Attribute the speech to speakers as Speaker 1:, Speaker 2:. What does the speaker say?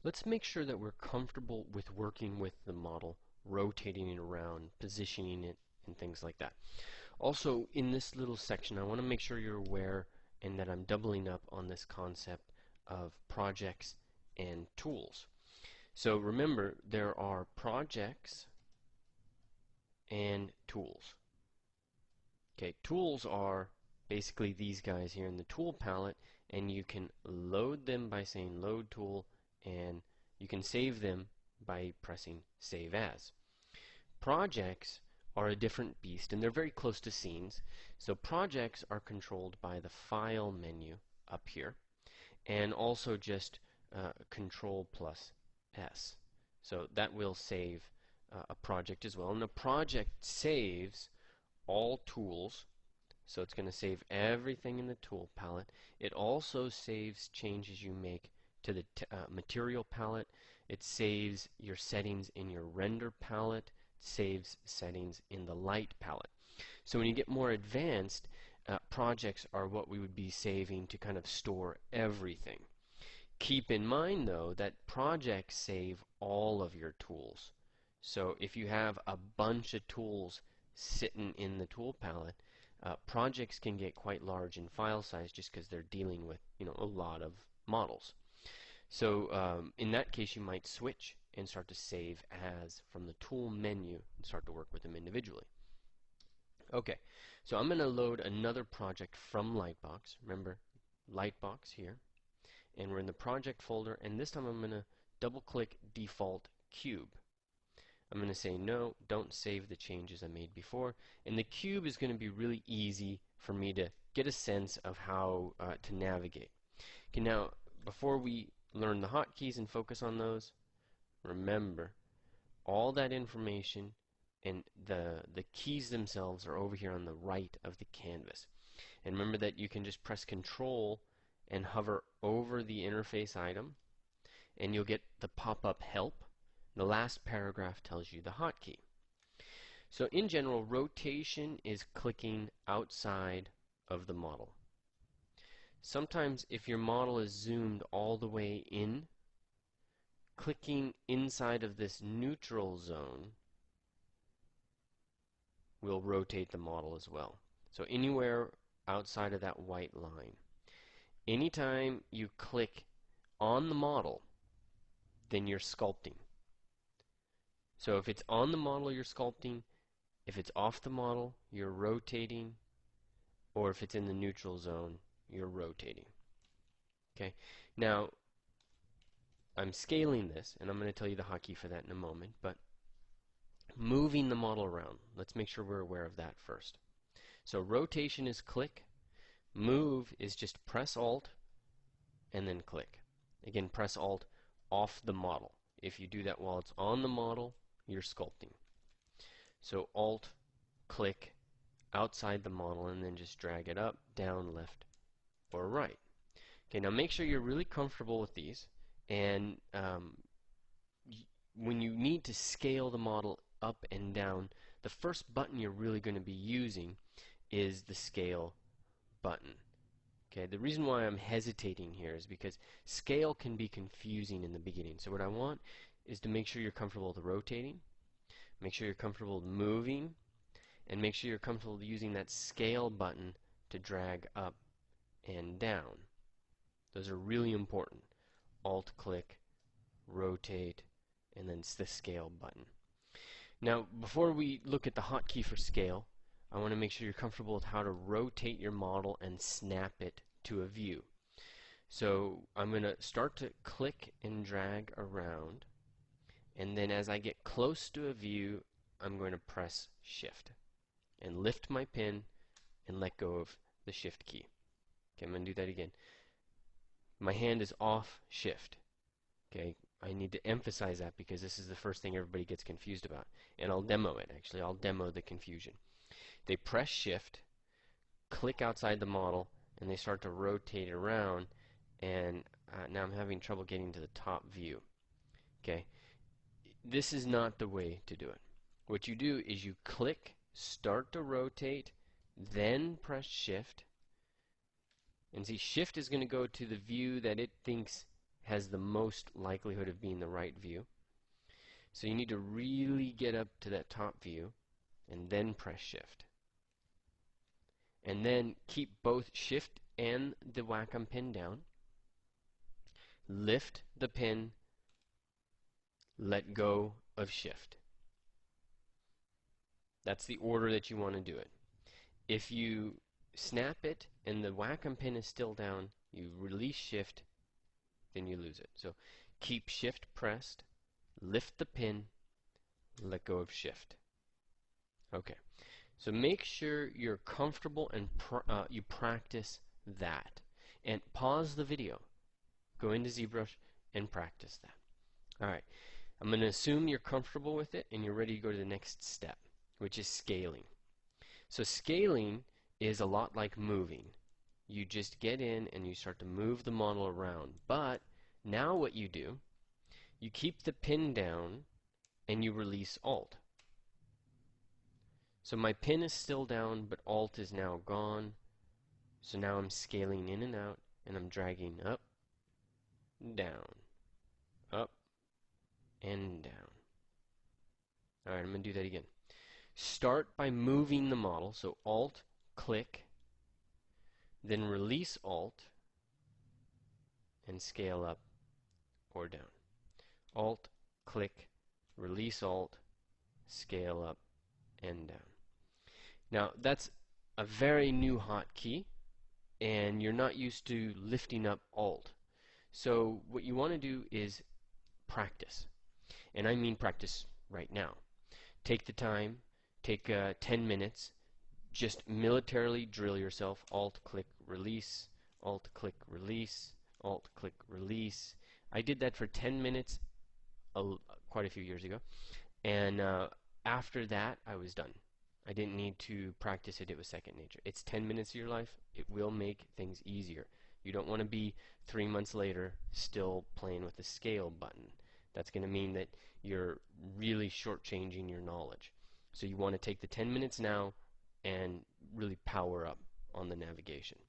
Speaker 1: Let's make sure that we're comfortable with working with the model, rotating it around, positioning it, and things like that. Also, in this little section, I want to make sure you're aware and that I'm doubling up on this concept of projects and tools. So remember, there are projects and tools. Okay, tools are basically these guys here in the tool palette, and you can load them by saying load tool, and you can save them by pressing save as. Projects are a different beast, and they're very close to scenes. So projects are controlled by the file menu up here, and also just control plus S. So that will save a project as well, and the project saves all tools. So it's going to save everything in the tool palette. It also saves changes you make to the material palette. It saves your settings in your render palette. It saves settings in the light palette. So when you get more advanced, projects are what we would be saving to kind of store everything. Keep in mind though that projects save all of your tools. So if you have a bunch of tools sitting in the tool palette, projects can get quite large in file size just because they're dealing with a lot of models. So in that case, you might switch and start to save as from the tool menu and start to work with them individually. Okay, so I'm going to load another project from Lightbox. Remember, Lightbox here, and we're in the project folder, and this time I'm going to double-click default cube. I'm going to say no, don't save the changes I made before, and the cube is going to be really easy for me to get a sense of how to navigate. Okay, now before we learn the hotkeys and focus on those, remember all that information and the keys themselves are over here on the right of the canvas. And remember that you can just press Control and hover over the interface item, and you'll get the pop-up help. The last paragraph tells you the hotkey. So in general, rotation is clicking outside of the model. Sometimes if your model is zoomed all the way in, clicking inside of this neutral zone will rotate the model as well. So anywhere outside of that white line. Anytime you click on the model, then you're sculpting. So if it's on the model, you're sculpting. If it's off the model, you're rotating. Or if it's in the neutral zone, you're rotating. Okay. Now, I'm scaling this, and I'm going to tell you the hotkey for that in a moment, but moving the model around, let's make sure we're aware of that first. So rotation is click. Move is just press Alt and then click. Again, press Alt off the model. If you do that while it's on the model, you're sculpting. So Alt, click outside the model, and then just drag it up, down, left, or right. Okay, now make sure you're really comfortable with these, and when you need to scale the model up and down, the first button you're really going to be using is the scale button. Okay, the reason why I'm hesitating here is because scale can be confusing in the beginning. So what I want is to make sure you're comfortable with rotating, make sure you're comfortable with moving, and make sure you're comfortable using that scale button to drag up and down. Those are really important. Alt click, rotate, and then the scale button. Now, before we look at the hotkey for scale, I want to make sure you're comfortable with how to rotate your model and snap it to a view. So I'm going to start to click and drag around, and then as I get close to a view, I'm going to press Shift and lift my pen and let go of the Shift key. Okay, I'm going to do that again. My hand is off Shift. Okay, I need to emphasize that because this is the first thing everybody gets confused about. And I'll demo it, actually. I'll demo the confusion. They press Shift, click outside the model, and they start to rotate around, and now I'm having trouble getting to the top view. Okay, this is not the way to do it. What you do is you click, start to rotate, then press Shift, and see, Shift is going to go to the view that it thinks has the most likelihood of being the right view. So you need to really get up to that top view and then press Shift. And then keep both Shift and the Wacom pin down. Lift the pin, let go of Shift. That's the order that you want to do it. If you snap it and the Wacom pin is still down, you release Shift, then you lose it. So keep Shift pressed, lift the pin, let go of Shift. Okay, so make sure you're comfortable and you practice that. And pause the video, go into ZBrush and practice that. Alright, I'm going to assume you're comfortable with it and you're ready to go to the next step, which is scaling. So scaling is a lot like moving. You just get in and you start to move the model around. But now what you do, you keep the pin down and you release Alt. So my pin is still down, but Alt is now gone. So now I'm scaling in and out, and I'm dragging up, down, up, and down. Alright, I'm going to do that again. Start by moving the model, so Alt, click, then release Alt, and scale up or down. Alt, click, release Alt, scale up, and down. Now that's a very new hotkey, and you're not used to lifting up Alt. So what you want to do is practice, and I mean practice right now. Take the time, take 10 minutes, just militarily drill yourself. Alt, click, release, Alt, click, release, Alt, click, release. I did that for 10 minutes quite a few years ago, and after that I was done. I didn't need to practice it. It was second nature. It's 10 minutes of your life. It will make things easier. You don't want to be 3 months later still playing with the scale button. That's going to mean that you're really shortchanging your knowledge. So you want to take the 10 minutes now and really power up on the navigation.